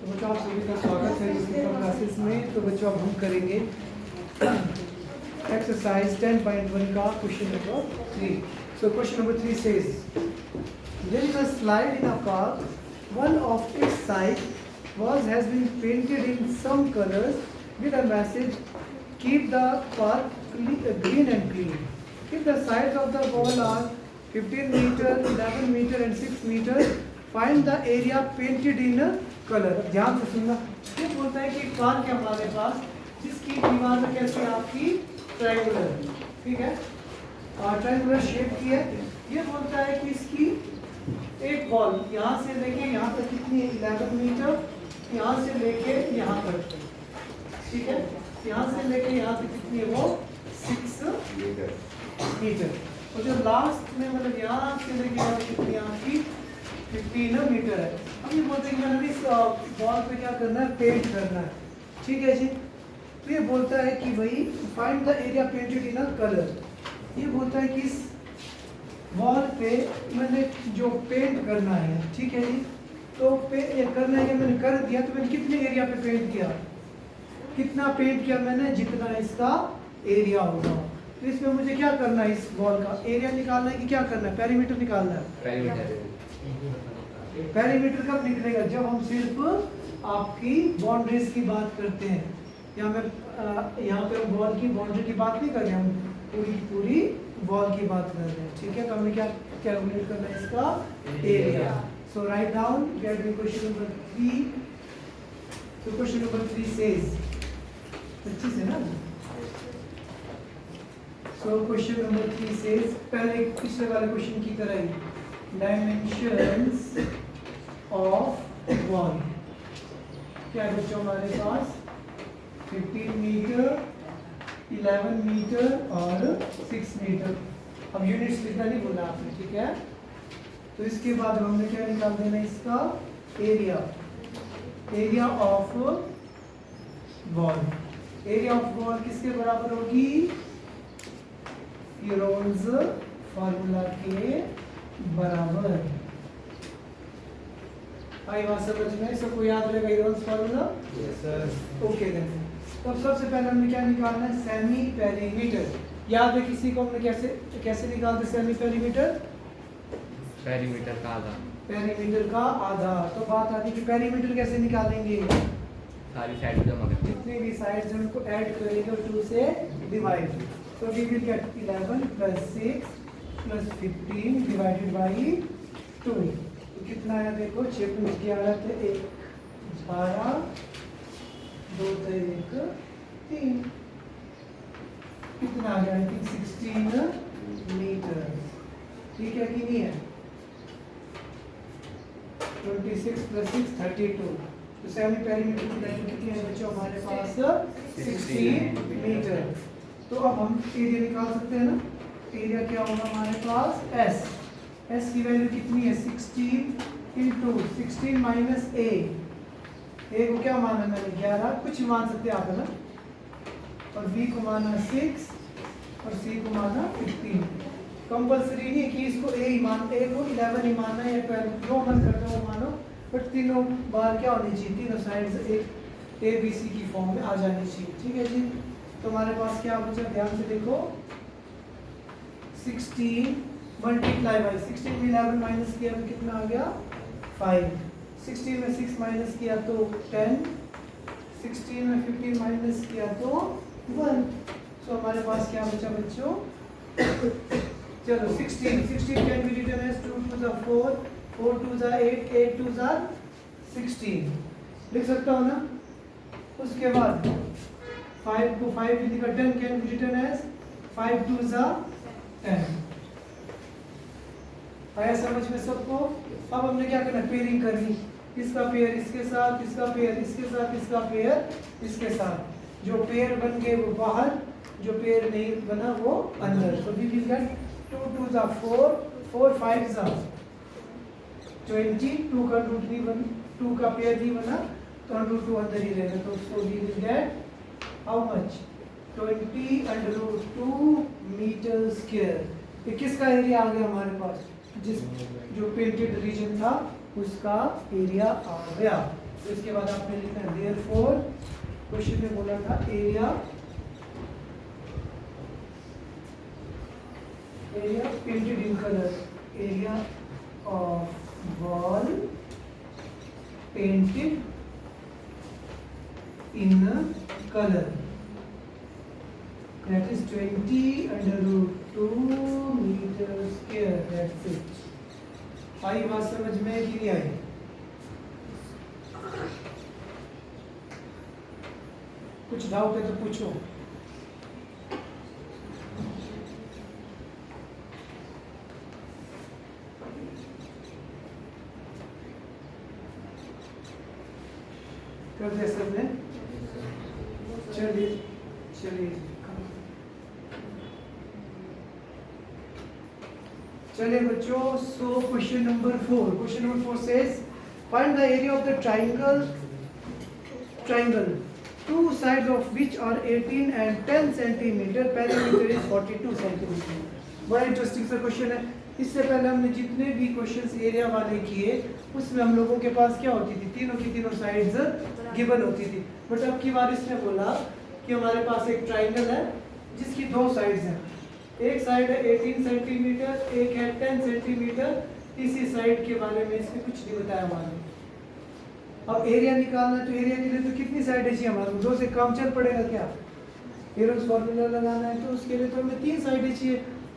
तो बच्चों आप सभी का स्वागत है इस क्लासेस में। तो बच्चों अब हम करेंगे एक्सरसाइज 10.1 का question number 3। So question number 3 says there is a slide in a park. One of its side walls has been painted in some colors with a message keep the park green and clean. If the sides of the wall are 15 meter, 11 meter and 6 meter, find the area painted in a colour. ध्यान से सुनना। ये बोलता है कि एक park है हमारे पास जिसकी दीवार में कैसे आपकी ट्रायंगुलर, ठीक है, और ट्रायंगुलर शेप की है। ये बोलता है कि इसकी एक वॉल यहाँ से लेके यहाँ तक कितनी है 11 मीटर, यहाँ से लेके यहाँ तक, ठीक है, यहाँ से लेके यहाँ तक कितनी है वो 6 मीटर, और जो लास्ट में मतलब यहाँ से लेके यहाँ कितनी आपकी 15 मीटर है। अब ये बोलते हैं कि मैंने इस वॉल पे क्या करना है, पेंट करना है, ठीक है जी। तो ये बोलता है कि भाई find the area painted in a colour. ये बोलता है कि इस वॉल पे मैंने जो पेंट करना है, ठीक है जी, तो ये करना है कि मैंने कर दिया, तो मैंने कितने एरिया पे पेंट किया, कितना पेंट किया मैंने, जितना इसका एरिया होगा। तो इसमें मुझे क्या करना है, इस वॉल का एरिया निकालना है कि क्या करना है, पेरीमीटर निकालना है। पेरीमीटर कब निकलेगा, जब हम सिर्फ आपकी बाउंड्रीज की बात करते हैं। यहाँ पे हम वॉल की बाउंड्री की बात नहीं कर रहे, हम पूरी वॉल की बात कर रहे हैं, ठीक है। तो हमें क्या कैलकुलेट करना है, इसका area. So write down get me question number 3। तो क्वेश्चन नंबर 3 सेज, अच्छी से ना। सो क्वेश्चन नंबर 3 सेज, पहले पिछले वाले क्वेश्चन की तरह ही डायमेंशंस ऑफ वॉल क्या है बच्चों हमारे पास 15 मीटर, 11 मीटर और 6 मीटर। अब यूनिट्स लिखना नहीं बोला आपने, ठीक है। तो इसके बाद हमने क्या निकाल देना, इसका area, area of wall. Area of wall किसके बराबर होगी, यूरोन्स फॉर्मूला के बराबर। आई बात समझ में, सबको याद रहेगा Heron's formula? Yes sir. Okay then. तो अब सबसे पहले हमने क्या निकालना है, सेमी पेरीमीटर। याद है किसी को हमने कैसे निकालते सेमी पेरीमीटर? पेरीमीटर का आधा। पेरीमीटर का आधा। तो बात आती है कि पेरीमीटर कैसे निकालेंगे, सारी साइड जमा करके जितनी भी साइड्स उनको ऐड करेंगे और 2 से डिवाइड। तो we will get 11 + 6 + 15 divided by 2। तो कितना है देखो, 6 + 11 थे 1, 12, 2 थे 1, 3, कितना आ गया, 16 मीटर, ठीक है कि नहीं है। 26 + 6 32। तो सेमी पेरीमीटर की वैल्यू कितनी है बच्चों हमारे पास, 16 मीटर। तो अब हम एरिया निकाल सकते हैं ना। एरिया क्या होगा हमारे पास, एस की वैल्यू कितनी है 16 × 16 - a को क्या माना मैंने 11, कुछ मान सकते हैं आप है ना, और b को माना 6 और c को माना 15। कंपल्सरी नहीं है कि इसको a को 11 ही मानना है या 12, जो मन करते हो मानो, बट तीनों बार क्या होनी चाहिए, तीनों साइड्स एक a b c की फॉर्म में आ जानी चाहिए, ठीक है जी। तो हमारे पास क्या बचा, ध्यान से देखो, 16 × 16 में 11 माइनस किया तो कितना आ गया 5, 16 में 6 माइनस किया तो 10, 16 में 15 माइनस किया तो 1। सो हमारे पास क्या बचा बच्चों, चलो 16 कैन बी रिटन एज 2 × 2 = 4, 4 × 2 = 8, 8 × 2 = 16 लिख सकता हूँ ना। उसके बाद 5 को 5 भी लिखा, 10 कैन बी रिटन एज 5 × 2 = 10। आया समझ में सबको। अब हमने क्या करना, पेयरिंग करनी, इसका पेयर इसके साथ, इसका पेयर इसके साथ, इसका पेयर इसके साथ। जो पेयर बन गए वो बाहर, जो पेयर नहीं बना वो अंदर। तो वी विल गेट 2 × 2 = 4, 4 × 5 = 20, 2 का रूट नहीं बन, 2 का पेयर नहीं बना तो √2 अंदर ही रहेगा। तो we will get how much, 20√2 metre square. ये किसका एरिया आ गया हमारे पास, जिस जो पेंटेड रीजन था उसका एरिया आ गया। तो इसके बाद आपने लिखना है देयरफॉर, क्वेश्चन में बोला था area painted in colour, area of wall painted in colour, that is 20 under root 2 meter square, that's it. आई बात समझ में कि नहीं आई? कुछ डाउट है तो पूछो। कर दिया सबने? चलिए चलिए चलिए बच्चों, so question number 4 says find the area of the triangle two sides of which are 18 and 10 centimeter, perimeter is 42 centimeter। बड़ा इंटरेस्टिंग सा क्वेश्चन है। इससे पहले हमने जितने भी क्वेश्चंस एरिया वाले किए उसमें हम लोगों के पास क्या होती थी, तीनों की तीनों साइड्स गिवन होती थी। बट अब की बार इसने बोला कि हमारे पास एक ट्राइंगल है जिसकी दो साइड्स हैं, एक साइड है 18 सेंटीमीटर, एक है 10 सेंटीमीटर। तीसरी साइड के बारे में इसमें कुछ नहीं बताया हमारे। अब एरिया निकालना, तो एरिया के लिए तो कितनी साइड चाहिए हमारे को? 2 से काम चल पड़ेगा क्या? हेरोस फॉर्मूला लगाना है तो उसके लिए तो हमें 3 साइडें चाहिए।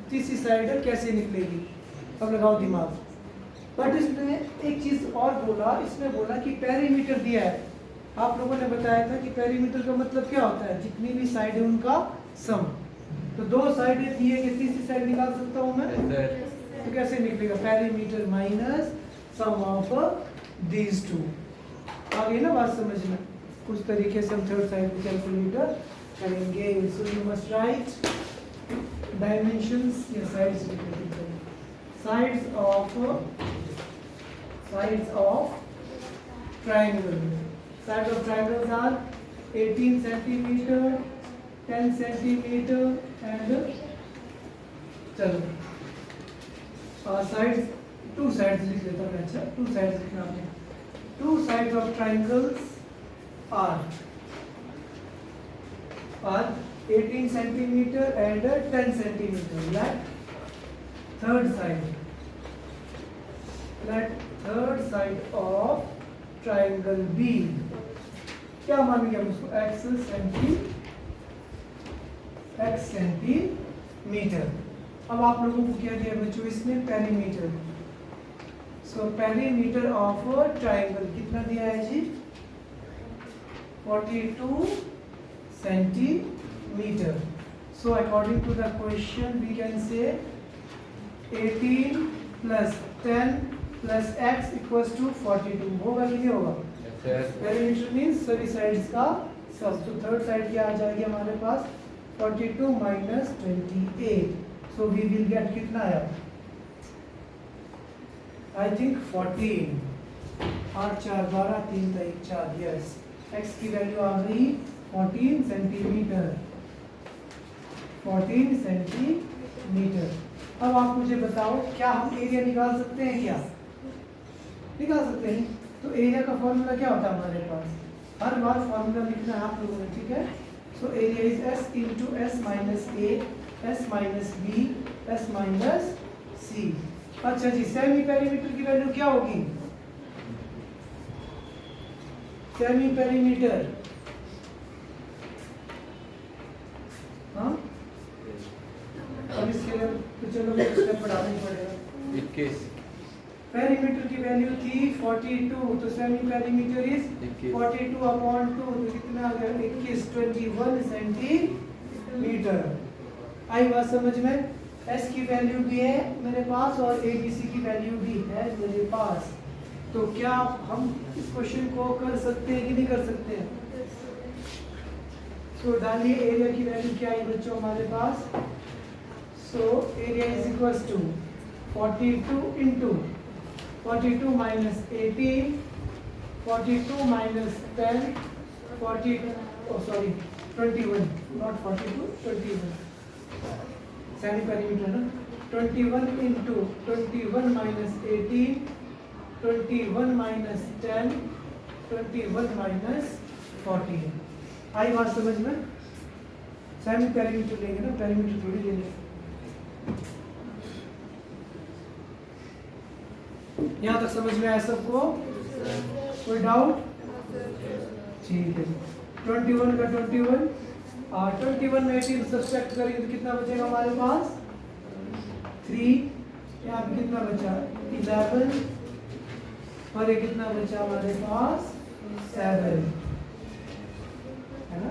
तीसरी साइड कैसे निकलेगी? अब लगाओ दिमाग। बट इसने एक चीज और बोला, इसने बोला कि पेरीमीटर दिया है। आप लोगों ने बताया था कि पेरीमीटर का मतलब क्या होता है, जितनी भी साइड है उनका सम। तो 2 साइडें दी है कि तीसरी साइड निकाल सकता हूँ मैं? तो कैसे निकलेगा? Perimeter minus sum of these two. आ गई ना बात समझ में? उस तरीके से हम थर्ड साइड को कैलकुलेटर करेंगे। So you must write dimensions या sides of triangle. Sides of triangles are 18 centimeter, 10 centimeter and चलो sides, 2 sides लिख लेता हूँ। अच्छा 2 sides लिखना आपने। 2 sides of triangles are 18 centimeter and 10 centimeter. Let third side of triangle B, क्या मानेंगे हम उसको? x centimetre. अब आप लोगों को क्या दिया बच्चों इसमें? Perimeter. So perimeter of triangle कितना दिया है जी? 42 centimeter. So according to the question we can say 18 plus 10 plus x equals to 42। होगा कि नहीं होगा? पेरीमीटर मीन्स सभी साइड्स का सब। तो थर्ड साइड क्या आ जाएगी हमारे पास? 42 minus 28। So we will get कितना है? I think 14। 8 4 12 3 1 4। यस, x की वैल्यू आ गई 14 सेंटीमीटर। 14 सेंटीमीटर। अब आप मुझे बताओ क्या हम एरिया निकाल सकते हैं? क्या निकाल सकते हैं? तो एरिया का फॉर्मूला क्या होता है हमारे पास? हर बार फॉर्मूला लिखना है आप लोगों ने, ठीक है? सो area is s into s minus a, s minus b, s minus c। अच्छा जी, सेमी पेरीमीटर की वैल्यू क्या होगी? सेमी पेरीमीटर, हाँ अब इसके लिए तो चलो स्टेप बढ़ाना ही पड़ेगा। 21 पेरीमीटर की वैल्यू थी 42, तो सेमी पेरीमीटर इज 42 अपॉन 2, तो कितना आ गया? 21 सेंटीमीटर। आई बात समझ में? एस की वैल्यू भी है मेरे पास और एबीसी की वैल्यू भी है मेरे पास। तो क्या हम इस क्वेश्चन को कर सकते हैं कि नहीं कर सकते हैं? सो डालिए एरिया की वैल्यू क्या है बच्चों हमारे पास? So area is equals to 42 into 42 minus 18, 42 minus 10, 21, not 42, 21. Semi perimeter, no? 21 into 21 minus 18, 21 minus 10, 21 minus 14। आई बात समझ में? सेमी पेरीमीटर लेंगे ना, पेरीमीटर थोड़ी लेंगे। यहाँ तक समझ में आया सबको? कोई डाउट? ठीक है। 21 का 21 और 21 में 18 सब्सट्रैक्ट करेंगे तो कितना बचेगा हमारे पास? 3। यहाँ पे कितना बचा? 11 और ये कितना बचा हमारे पास? 7 है ना?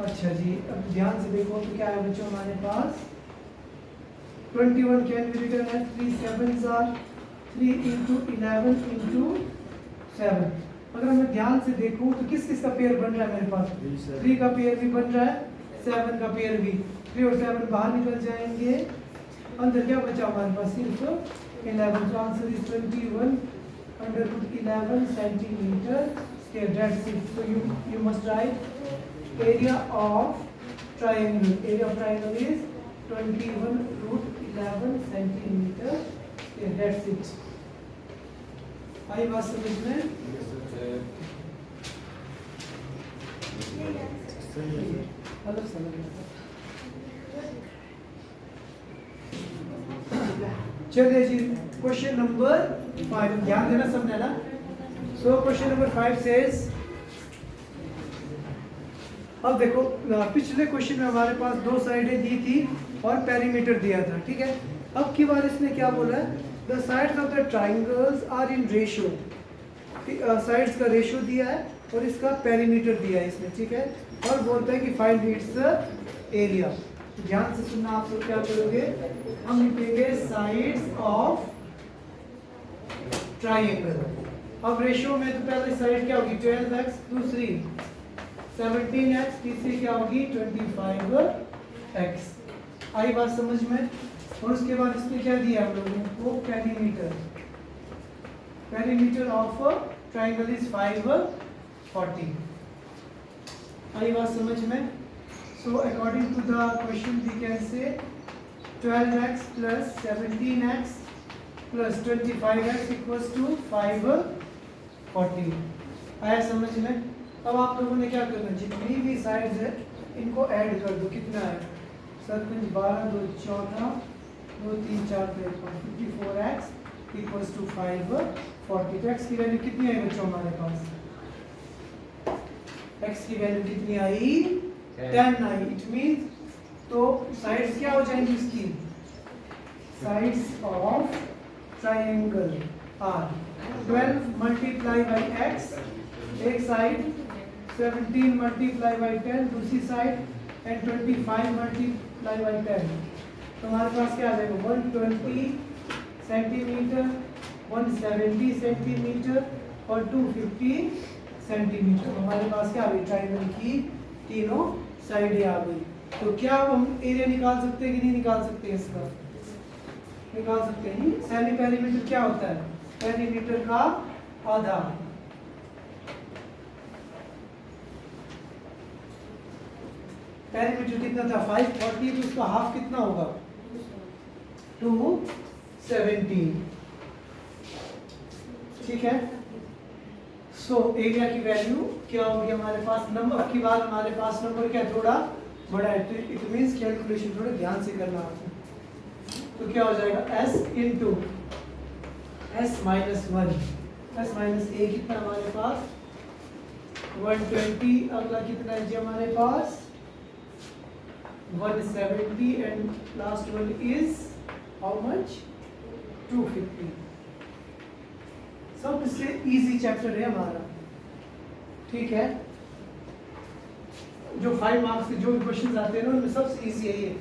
अच्छा जी, अब ध्यान से देखो तो क्या है बच्चों हमारे पास? 21 can be written as 3 7s are 3 into 11 into 7। अगर मैं ध्यान से देखूं तो किस किस का पेयर बन रहा है मेरे पास? 3 का पेयर भी बन रहा है, 7 का पेयर भी। 3 और 7 बाहर निकल जाएंगे, अंदर क्या बचा हमारे पास? सिर्फ 11। तो answer is 21 under root 11 centimeter square. That's it. So you must write area of triangle. Area of triangle is 21 root 11 centimeter square. That's it. आई बात समझ में? अलग समझ में। चलिए जी, क्वेश्चन नंबर 5 ध्यान देना सबने ना। सो क्वेश्चन नंबर 5 सेज, अब देखो पिछले क्वेश्चन में हमारे पास 2 साइडें दी थी और पेरीमीटर दिया था, ठीक है। अब की बार इसने क्या बोला है? The sides of the triangles are in ratio. Sides का रेशियो दिया है और इसका पेरीमीटर दिया है इसमें, ठीक है। और बोलता है कि फाइंड इट्स एरिया। ध्यान से सुनना, आप लोग क्या करोगे? हम लिखेंगे साइड्स ऑफ ट्राइंगल। अब रेशियो में तो पहले साइड क्या होगी? 12x, दूसरी 17x, तीसरी क्या होगी? 25x। आई बात समझ में? और उसके बाद इसमें क्या दिया हम लोगों को? Perimeter. Perimeter of triangle is 540। आई बात समझ में? So according to the question we can say 12x plus 17x plus 25x equals to 540। आया समझ में? अब आप लोगों ने क्या करना? जितनी भी साइड्स है इनको ऐड कर दो। कितना है? 7 12 2 14 2 3 4 54x equals to 540। तो x की वैल्यू कितनी आई बच्चों हमारे पास? x की वैल्यू कितनी आई? 10 आई। इट मींस तो साइड्स क्या हो जाएंगी इसकी? Sides of triangle are 12 multiply by x एक साइड, 17 मल्टीप्लाई बाई 10 दूसरी साइड, एंड 25 मल्टीप्लाई बाई 10। तो हमारे पास क्या आ जाएगा? 120 सेंटीमीटर, 170 सेंटीमीटर और 250 सेंटीमीटर। हमारे पास क्या आ गई? ट्राइंगल की तीनों साइडें आ गई। तो क्या हम एरिया निकाल सकते हैं कि नहीं निकाल सकते? इसका निकाल सकते हैं। सेमी पेरीमीटर क्या होता है? पेरीमीटर का आधा। पेरीमीटर कितना था? 540। तो उसका हाफ कितना होगा? 270। ठीक है। सो एरिया की वैल्यू क्या होगी हमारे पास? नंबर की बार हमारे पास नंबर क्या थोड़ा बड़ा है, तो इट मींस कैलकुलेशन थोड़ा ध्यान से करना आपको। तो क्या हो जाएगा? s into s minus 1, s minus a कितना हमारे पास? 120। अगला कितना है जी हमारे पास? 170 and last one is how much? 250। सबसे इजी चैप्टर है हमारा, ठीक है। जो 5 मार्क्स के जो भी क्वेश्चन आते हैं ना उनमें सबसे इजी है ये।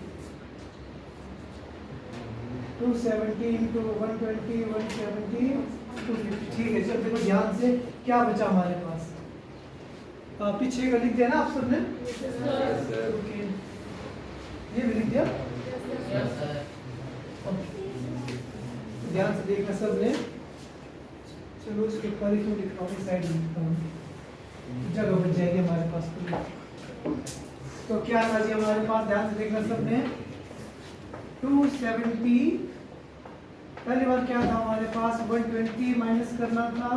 270 into 120 170 250। ठीक है, चल देखो ध्यान से क्या बचा हमारे पास? पीछे का लिख दिया ना आप सबने? ओके, ये भी लिख दिया? ध्यान से देखना सबने। चलो इसके ऊपर ही लिखा हूँ, साइड में लिखता हूँ, जगह बच जाएगी हमारे पास पूरी। तो क्या था जी हमारे पास? ध्यान से देखना सबने। 270, पहली बार क्या था हमारे पास 120 माइनस करना था,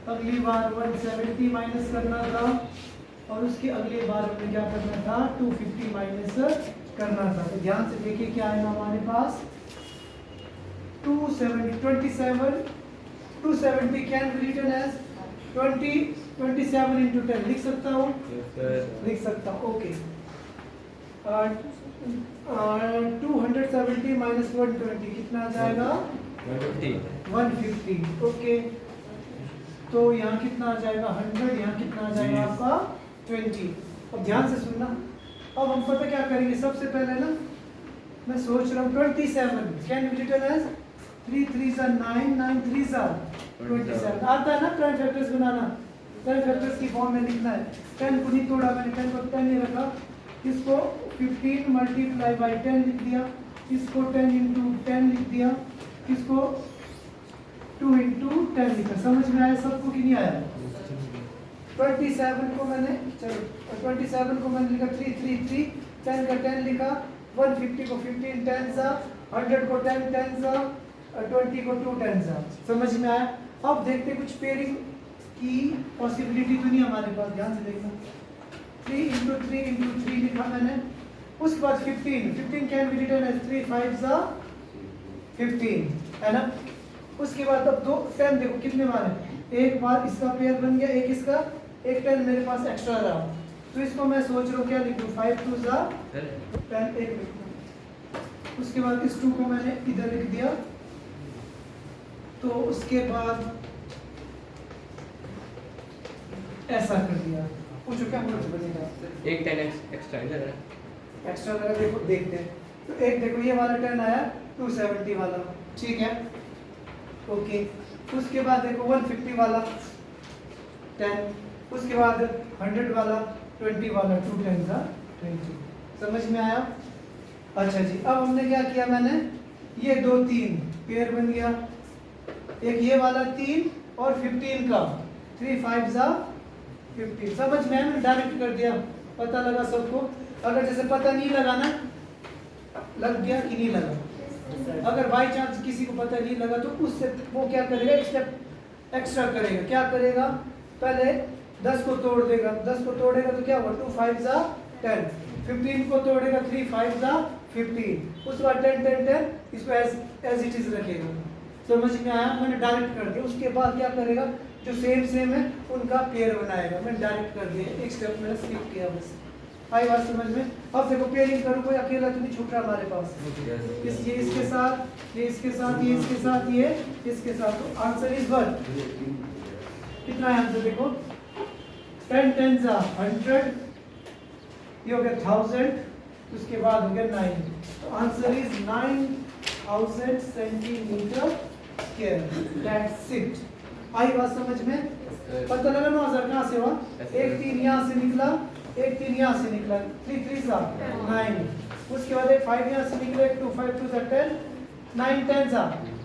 अगली बार 170 माइनस करना था, और उसकी अगली बार हमें क्या करना था 250 माइनस करना था। तो ध्यान से देखिए क्या आएगा हमारे पास 270 can be written as 27 into 10 लिख सकता हूँ, लिख सकता हूँ, ओके। 270 माइनस 120 कितना आ जाएगा 150, ओके। तो यहाँ कितना आ जाएगा 100, यहाँ कितना आ जाएगा आपका 20। अब ध्यान से सुनना, अब हम पता क्या करेंगे, सबसे पहले ना मैं सोच रहा हूँ 27 can be written as 3 3s are 9, 9 3s are 27। आता है ना प्राइम फैक्टर्स बनाना, प्राइम फैक्टर्स की फॉर्म में लिखना है। 10 को नहीं तोड़ा मैंने, 10 को 10 नहीं रखा, इसको 15 मल्टीप्लाई बाई 10 लिख दिया, इसको 10 इंटू 10 लिख दिया, इसको 2 इंटू 10 लिखा। समझ में आया सबको कि नहीं आया? 27 को मैंने, चलो 27 को मैंने लिखा 3 3 3, 10 का 10 लिखा, 150 को 15 10 सा, 100 को 10 10 सा, 20 को 2 10 सा। समझ में आया? अब देखते कुछ पेयरिंग की पॉसिबिलिटी तो नहीं हमारे पास, ध्यान से देखना। 3 इंटू 3 इंटू 3 लिखा मैंने, उसके बाद 15 कैन बी रिटन एज 3 5 सा 15, है ना। उसके बाद अब 2 10 देखो कितने बार है, एक बार इसका पेयर बन गया, एक इसका, एक 10 मेरे पास एक्स्ट्रा रहा, तो इसको मैं सोच रहा हूँ क्या लिखूँ 5 2 सा 10 एक लिखूँ। उसके बाद इस 2 को मैंने इधर लिख दिया, तो उसके बाद ऐसा कर दिया, पूछो क्या बनेगा। एक 10 एक्स्ट्रा इधर है, एक्स्ट्रा लगा, देखो देखते हैं। तो एक देखो ये वाला 10 आया 270 वाला, ठीक है, ओके। उसके बाद देखो 150 वाला 10, उसके बाद 100 वाला 20 वाला 2 10 का 20। समझ में आया? अच्छा जी, अब हमने क्या किया, मैंने ये 2 3 पेयर बन गया, एक ये वाला 3 और 15 का 3 5 सा 15। समझ में आया? डायरेक्ट कर दिया, पता लगा सबको। अगर जैसे पता नहीं लगा ना, लग गया कि नहीं लगा, अगर बाई चांस किसी को पता नहीं लगा तो उससे वो क्या करेगा, एक स्टेप एक्स्ट्रा करेगा। क्या करेगा, पहले 10 को तोड़ देगा, 10 को तोड़ेगा तो क्या हुआ 2 5 सा 10, 15 को तोड़ेगा 3 5 सा 15, उसके बाद 10 10 10, इसको एज इट इज रखेगा। समझ में आया? मैंने डायरेक्ट कर दिया। उसके बाद क्या करेगा, जो सेम है उनका पेयर बनाएगा। मैंने डायरेक्ट कर दिया, एक स्टेप मैंने स्किप किया बस। आई बात समझ में? अब देखो पेयरिंग करो, कोई अकेला तो नहीं छूट रहा हमारे पास। ये इसके साथ, ये इसके साथ, ये इसके साथ, ये इसके साथ, तो आंसर इज 1। कितना है आंसर देखो, 10 10 सा 100, ये हो गया 1000, उसके बाद हो गया 9, तो answer is 9000 centimetre square. That's it. आई बात समझ में? पता लगा 9000 कहाँ से हुआ, एक 3 यहाँ से निकला, एक 3 यहाँ से निकला, 3 3 सा 9, उसके बाद एक 5 यहाँ से निकला, एक 2 5 2 सा 10, 9 10 सा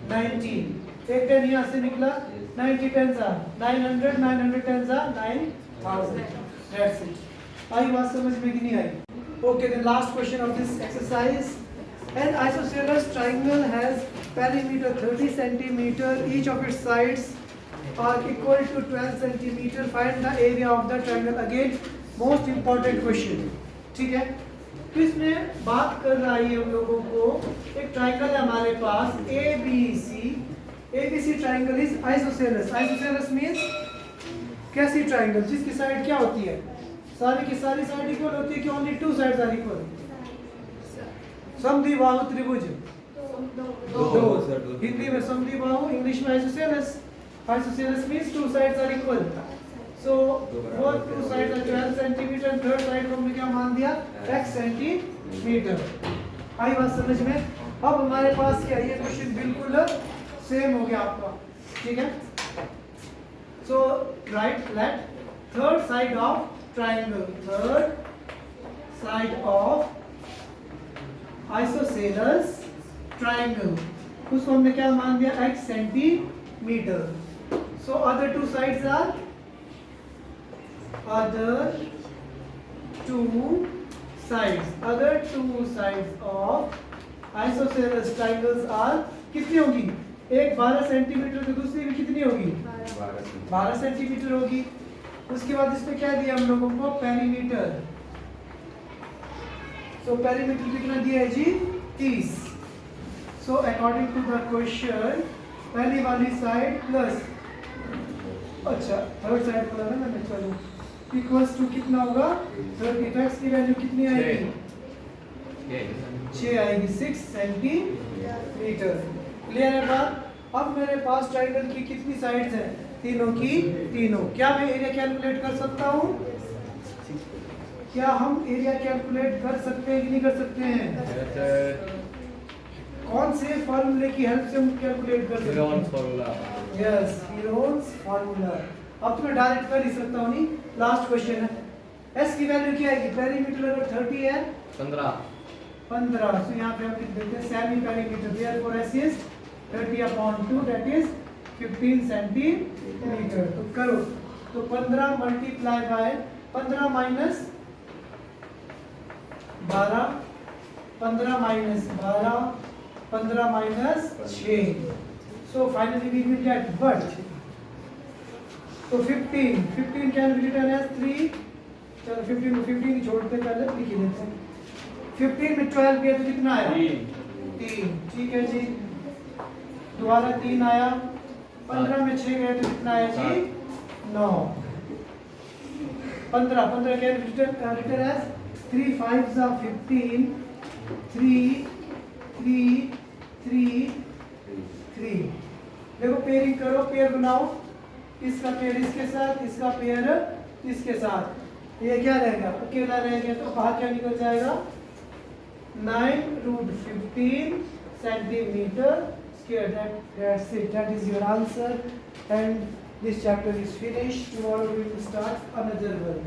19, एक 10 यहाँ से निकला, 90 10 सा 900, 910 सा 9000। That's it. आई बात समझ में कि नहीं आई? Okay, the last question of this exercise. An isosceles triangle has perimeter 30 centimeter. Each of its sides are equal to 12 centimeter. Find the area of the triangle. Again, most important question. ठीक है? तो इसमें बात कर रहा है हम लोगों को, एक ट्राइंगल है हमारे पास ABC. ABC triangle is isosceles. Isosceles means कैसी ट्राइंगल, जिसकी साइड क्या होती है, सारी की सारी साइड इक्वल होती है कि ओनली 2 साइड्स आर इक्वल? समद्विबाहु त्रिभुज दो, हिंदी में समद्विबाहु, इंग्लिश में isosceles. Isosceles means 2 sides are equal. So both 2 sides are 12 centimetre, third side को हमने क्या मान दिया, x सेंटीमीटर। आई बात समझ में? अब हमारे पास क्या, ये क्वेश्चन बिल्कुल सेम हो गया आपका, ठीक है। So right let third side of triangle, third side of isosceles triangle, उसको हमने क्या मान दिया, x centimetre. So other two sides are, other two sides of isosceles triangles are कितनी होगी? एक 12 सेंटीमीटर तो दूसरी भी कितनी होगी? 12 सेंटीमीटर होगी। उसके बाद इसमें क्या दिया हम लोगों को? पेरीमीटर। सो पेरीमीटर कितना दिया है जी? 30। So according to the question पहली वाली साइड प्लस, अच्छा थर्ड साइड को लगाना मैं, चलो इक्वल्स टू कितना होगा? 30। तो x की वैल्यू कितनी आएगी? 6 आएगी, 6 सेंटीमीटर। क्लियर है बात? अब मेरे पास ट्रायंगल की कितनी साइड्स हैं? तीनों की तीनों। क्या मैं एरिया कैलकुलेट कर सकता हूँ? क्या हम एरिया कैलकुलेट कर सकते हैं कि नहीं कर सकते हैं? कौन से फॉर्मूले की हेल्प से हम कैलकुलेट कर सकते हैं? Yes, Heron's formula. अब तो मैं डायरेक्ट कर ही सकता हूँ नहीं। लास्ट क्वेश्चन है, s की वैल्यू क्या आएगी? पेरीमीटर अगर 30 है 15, तो यहाँ पे हम लिख देते हैं semi perimeter, therefore s is 30/2, that is 15 centimetre. तो करो, तो 15 multiply by 15 minus 12, 15 minus 12, 15 minus 6, so finally we will get what? तो 15 can be written as 3, चलो 15 छोड़ते पहले लिख ही लेते हैं। 15 में 12 गया तो कितना आया? 3। ठीक है जी, दोबारा 3 आया। 15 में 6 गया तो कितना आया जी? 9। 15 can be written as 3 5s are 15, 3। देखो पेयरिंग करो, पेयर बनाओ, इसका पेयर इसके साथ, इसका पेयर इसके साथ। ये क्या रहेगा? अकेला रहेगा तो बाहर क्या निकल जाएगा? 9√15 centimetre square. That's it. That is your answer. And this chapter is finished. Tomorrow we will start another one.